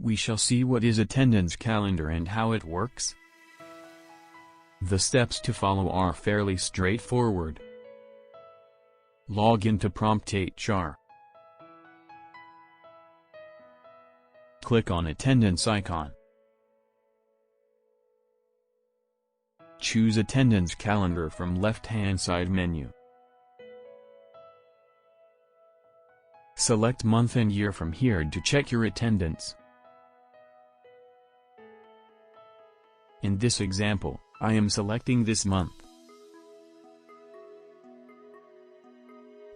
We shall see what is attendance calendar and how it works. The steps to follow are fairly straightforward. Log into PromptHR. Click on attendance icon. Choose attendance calendar from left-hand side menu. Select month and year from here to check your attendance. In this example, I am selecting this month.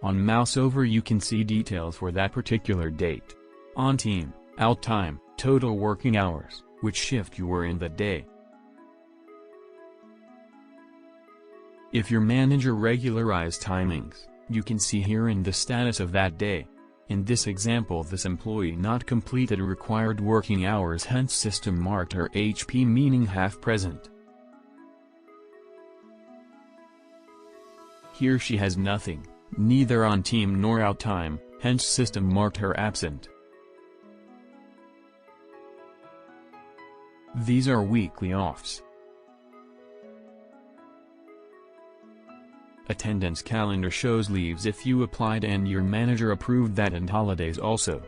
On mouse over you can see details for that particular date. On team, out time, total working hours, which shift you were in the day. If your manager regularized timings, you can see here in the status of that day. In this example, this employee not completed required working hours, hence system marked her HP, meaning half present. Here she has nothing, neither on team nor out time, hence system marked her absent. These are weekly offs. Attendance calendar shows leaves if you applied and your manager approved that, and holidays also.